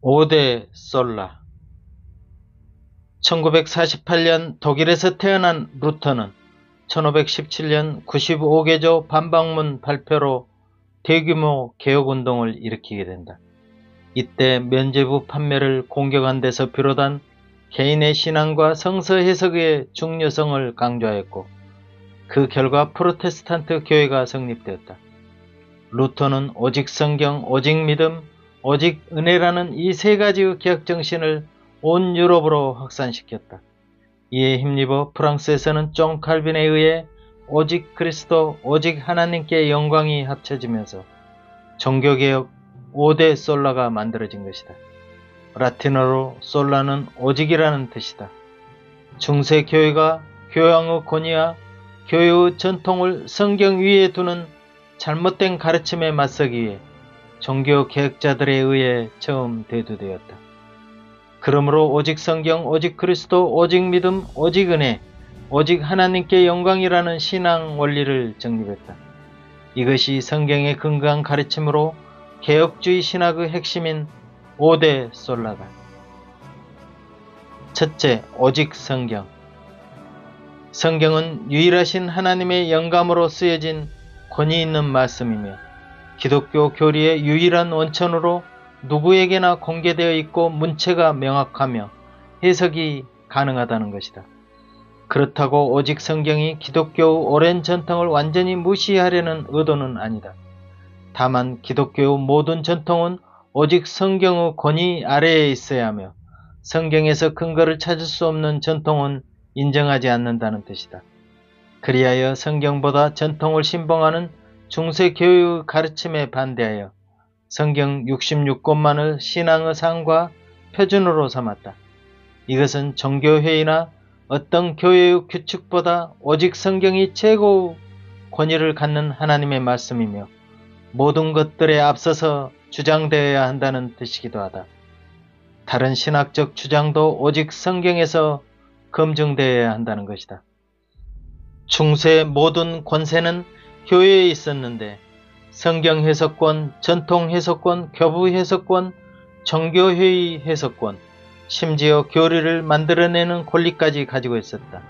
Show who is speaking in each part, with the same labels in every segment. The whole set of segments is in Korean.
Speaker 1: 오대 솔라. 1948년 독일에서 태어난 루터는 1517년 95개조 반박문 발표로 대규모 개혁운동을 일으키게 된다. 이때 면죄부 판매를 공격한 데서 비롯한 개인의 신앙과 성서 해석의 중요성을 강조하였고, 그 결과 프로테스탄트 교회가 성립되었다. 루터는 오직 성경, 오직 믿음, 오직 은혜라는 이 세 가지의 개혁 정신을 온 유럽으로 확산시켰다. 이에 힘입어 프랑스에서는 존 칼빈에 의해 오직 그리스도, 오직 하나님께 영광이 합쳐지면서 종교개혁 5대 솔라가 만들어진 것이다. 라틴어로 솔라는 오직이라는 뜻이다. 중세교회가 교양의 권위와 교회의 전통을 성경 위에 두는 잘못된 가르침에 맞서기 위해 종교개혁자들에 의해 처음 대두되었다. 그러므로 오직 성경, 오직 그리스도, 오직 믿음, 오직 은혜, 오직 하나님께 영광이라는 신앙 원리를 정립했다. 이것이 성경의 근거한 가르침으로 개혁주의 신학의 핵심인 5대 솔라다. 첫째, 오직 성경. 성경은 유일하신 하나님의 영감으로 쓰여진 권위 있는 말씀이며 기독교 교리의 유일한 원천으로 누구에게나 공개되어 있고 문체가 명확하며 해석이 가능하다는 것이다. 그렇다고 오직 성경이 기독교의 오랜 전통을 완전히 무시하려는 의도는 아니다. 다만 기독교의 모든 전통은 오직 성경의 권위 아래에 있어야 하며 성경에서 근거를 찾을 수 없는 전통은 인정하지 않는다는 뜻이다. 그리하여 성경보다 전통을 신봉하는 중세교회의 가르침에 반대하여 성경 66권만을 신앙의 상과 표준으로 삼았다. 이것은 종교회의나 어떤 교회의 규칙보다 오직 성경이 최고의 권위를 갖는 하나님의 말씀이며 모든 것들에 앞서서 주장되어야 한다는 뜻이기도 하다. 다른 신학적 주장도 오직 성경에서 검증되어야 한다는 것이다. 중세 모든 권세는 교회에 있었는데 성경 해석권, 전통 해석권, 교부 해석권, 종교회의 해석권, 심지어 교리를 만들어내는 권리까지 가지고 있었다.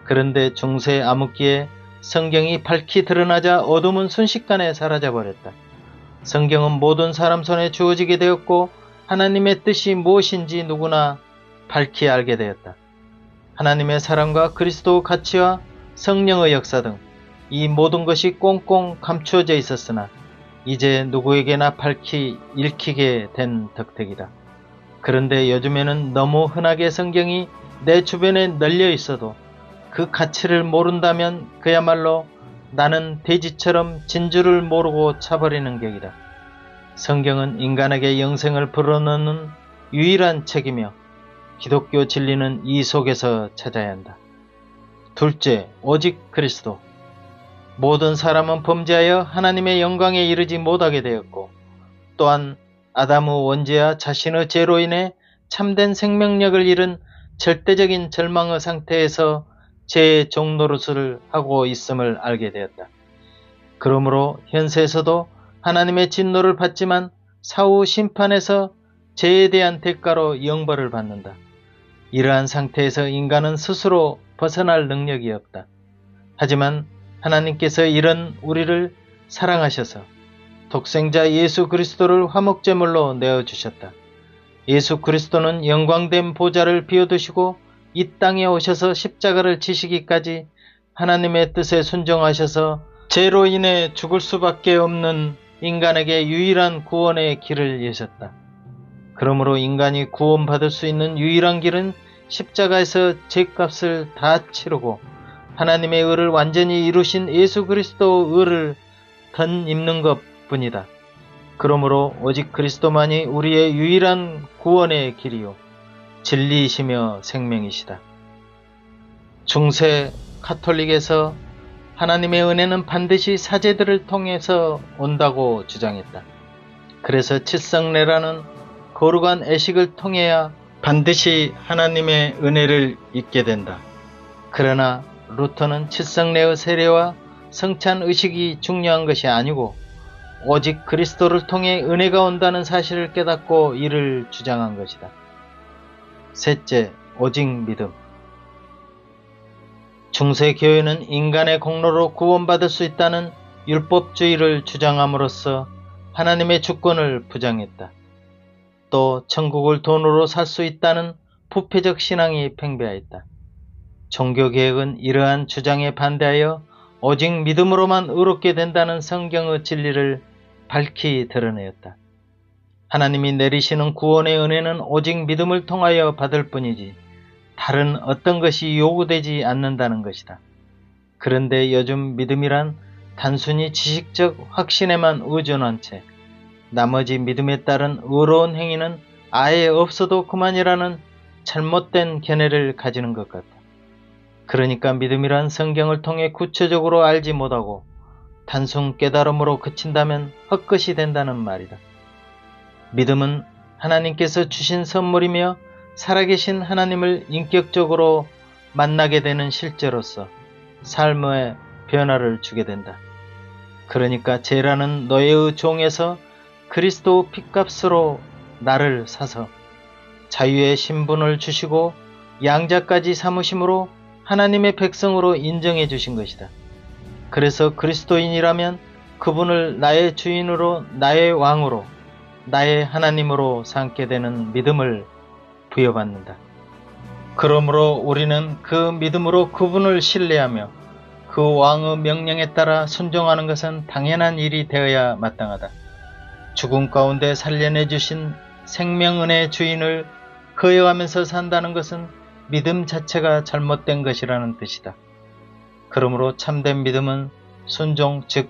Speaker 1: 그런데 중세 암흑기에 성경이 밝히 드러나자 어둠은 순식간에 사라져버렸다. 성경은 모든 사람 손에 주어지게 되었고 하나님의 뜻이 무엇인지 누구나 밝히 알게 되었다. 하나님의 사랑과 그리스도의 가치와 성령의 역사 등 이 모든 것이 꽁꽁 감추어져 있었으나 이제 누구에게나 밝히 읽히게 된 덕택이다. 그런데 요즘에는 너무 흔하게 성경이 내 주변에 널려 있어도 그 가치를 모른다면 그야말로 나는 돼지처럼 진주를 모르고 차버리는 격이다. 성경은 인간에게 영생을 불어넣는 유일한 책이며 기독교 진리는 이 속에서 찾아야 한다. 둘째, 오직 그리스도. 모든 사람은 범죄하여 하나님의 영광에 이르지 못하게 되었고 또한 아담의 원죄와 자신의 죄로 인해 참된 생명력을 잃은 절대적인 절망의 상태에서 죄의 종노릇을 하고 있음을 알게 되었다. 그러므로 현세에서도 하나님의 진노를 받지만 사후 심판에서 죄에 대한 대가로 영벌을 받는다. 이러한 상태에서 인간은 스스로 벗어날 능력이 없다. 하지만 하나님께서 이런 우리를 사랑하셔서 독생자 예수 그리스도를 화목제물로 내어주셨다. 예수 그리스도는 영광된 보좌를 비워두시고 이 땅에 오셔서 십자가를 지시기까지 하나님의 뜻에 순종하셔서 죄로 인해 죽을 수밖에 없는 인간에게 유일한 구원의 길을 여셨다. 그러므로 인간이 구원받을 수 있는 유일한 길은 십자가에서 죄값을 다 치르고 하나님의 의를 완전히 이루신 예수 그리스도의 의를 덧입는 것뿐이다. 그러므로 오직 그리스도만이 우리의 유일한 구원의 길이요 진리이시며 생명이시다. 중세 카톨릭에서 하나님의 은혜는 반드시 사제들을 통해서 온다고 주장했다. 그래서 칠성례라는 거룩한 애식을 통해야 반드시 하나님의 은혜를 잊게 된다. 그러나 루터는 칠성례의 세례와 성찬 의식이 중요한 것이 아니고 오직 그리스도를 통해 은혜가 온다는 사실을 깨닫고 이를 주장한 것이다. 셋째, 오직 믿음. 중세교회는 인간의 공로로 구원받을 수 있다는 율법주의를 주장함으로써 하나님의 주권을 부정했다. 또 천국을 돈으로 살 수 있다는 부패적 신앙이 팽배하였다. 종교개혁은 이러한 주장에 반대하여 오직 믿음으로만 의롭게 된다는 성경의 진리를 밝히 드러내었다. 하나님이 내리시는 구원의 은혜는 오직 믿음을 통하여 받을 뿐이지 다른 어떤 것이 요구되지 않는다는 것이다. 그런데 요즘 믿음이란 단순히 지식적 확신에만 의존한 채 나머지 믿음에 따른 의로운 행위는 아예 없어도 그만이라는 잘못된 견해를 가지는 것 같다. 그러니까 믿음이란 성경을 통해 구체적으로 알지 못하고 단순 깨달음으로 그친다면 헛것이 된다는 말이다. 믿음은 하나님께서 주신 선물이며 살아계신 하나님을 인격적으로 만나게 되는 실제로서 삶의 변화를 주게 된다. 그러니까 죄라는 노예의 종에서 그리스도 핏값으로 나를 사서 자유의 신분을 주시고 양자까지 삼으심으로 하나님의 백성으로 인정해 주신 것이다. 그래서 그리스도인이라면 그분을 나의 주인으로, 나의 왕으로, 나의 하나님으로 삼게 되는 믿음을 부여받는다. 그러므로 우리는 그 믿음으로 그분을 신뢰하며 그 왕의 명령에 따라 순종하는 것은 당연한 일이 되어야 마땅하다. 죽음 가운데 살려내 주신 생명은혜의 주인을 거역하면서 산다는 것은 믿음 자체가 잘못된 것이라는 뜻이다. 그러므로 참된 믿음은 순종, 즉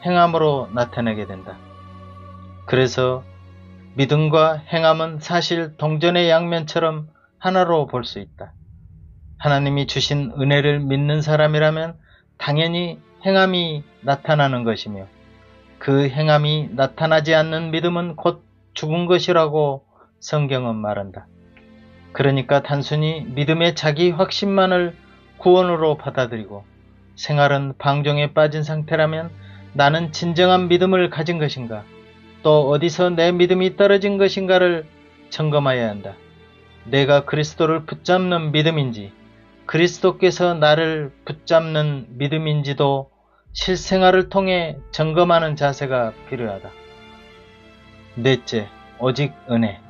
Speaker 1: 행함으로 나타나게 된다. 그래서 믿음과 행함은 사실 동전의 양면처럼 하나로 볼 수 있다. 하나님이 주신 은혜를 믿는 사람이라면 당연히 행함이 나타나는 것이며 그 행함이 나타나지 않는 믿음은 곧 죽은 것이라고 성경은 말한다. 그러니까 단순히 믿음의 자기 확신만을 구원으로 받아들이고 생활은 방종에 빠진 상태라면 나는 진정한 믿음을 가진 것인가, 또 어디서 내 믿음이 떨어진 것인가를 점검해야 한다. 내가 그리스도를 붙잡는 믿음인지 그리스도께서 나를 붙잡는 믿음인지도 실생활을 통해 점검하는 자세가 필요하다. 넷째, 오직 은혜.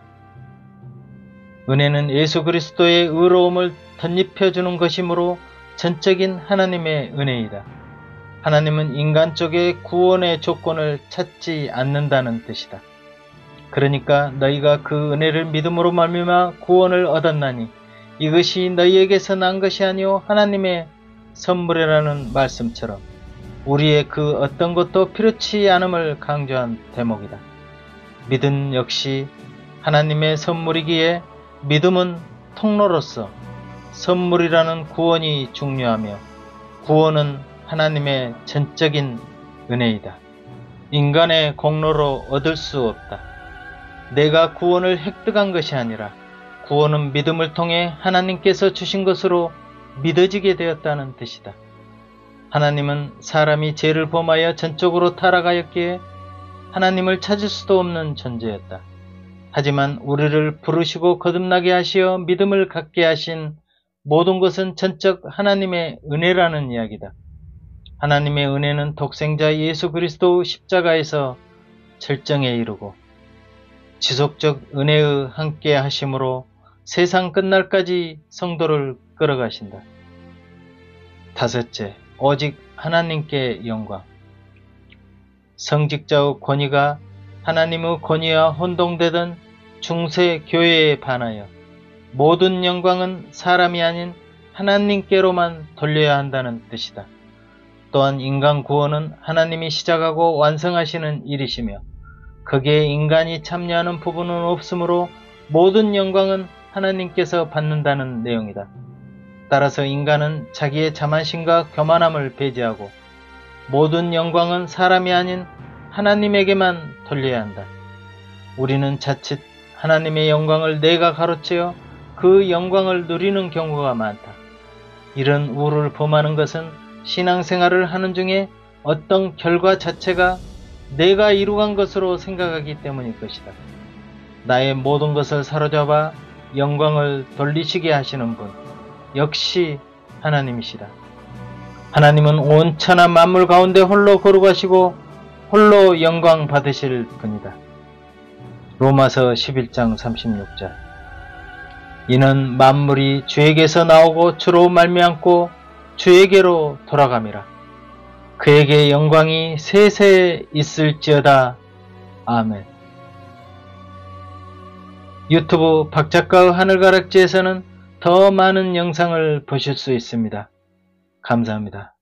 Speaker 1: 은혜는 예수 그리스도의 의로움을 덧입혀주는 것이므로 전적인 하나님의 은혜이다. 하나님은 인간 쪽의 구원의 조건을 찾지 않는다는 뜻이다. 그러니까 너희가 그 은혜를 믿음으로 말미암아 구원을 얻었나니 이것이 너희에게서 난 것이 아니오 하나님의 선물이라는 말씀처럼 우리의 그 어떤 것도 필요치 않음을 강조한 대목이다. 믿음 역시 하나님의 선물이기에 믿음은 통로로서 선물이라는 구원이 중요하며 구원은 하나님의 전적인 은혜이다. 인간의 공로로 얻을 수 없다. 내가 구원을 획득한 것이 아니라 구원은 믿음을 통해 하나님께서 주신 것으로 믿어지게 되었다는 뜻이다. 하나님은 사람이 죄를 범하여 전적으로 타락하였기에 하나님을 찾을 수도 없는 존재였다. 하지만 우리를 부르시고 거듭나게 하시어 믿음을 갖게 하신 모든 것은 전적 하나님의 은혜라는 이야기다. 하나님의 은혜는 독생자 예수 그리스도 십자가에서 절정에 이르고 지속적 은혜의 함께 하심으로 세상 끝날까지 성도를 끌어가신다. 다섯째, 오직 하나님께 영광. 성직자의 권위가 하나님의 권위와 혼동되던 중세 교회에 반하여 모든 영광은 사람이 아닌 하나님께로만 돌려야 한다는 뜻이다. 또한 인간 구원은 하나님이 시작하고 완성하시는 일이시며 거기에 인간이 참여하는 부분은 없으므로 모든 영광은 하나님께서 받는다는 내용이다. 따라서 인간은 자기의 자만심과 교만함을 배제하고 모든 영광은 사람이 아닌 하나님에게만 돌려야 한다. 우리는 자칫 하나님의 영광을 내가 가로채어 그 영광을 누리는 경우가 많다. 이런 우를 범하는 것은 신앙생활을 하는 중에 어떤 결과 자체가 내가 이루간 것으로 생각하기 때문일 것이다. 나의 모든 것을 사로잡아 영광을 돌리시게 하시는 분, 역시 하나님이시다. 하나님은 온천한 만물 가운데 홀로 거룩하시고 홀로 영광 받으실 분이다. 로마서 11장 36절. 이는 만물이 주에게서 나오고 주로 말미암고 주에게로 돌아감이라. 그에게 영광이 세세 있을지어다. 아멘. 유튜브 박작가의 하늘가락지에서는 더 많은 영상을 보실 수 있습니다. 감사합니다.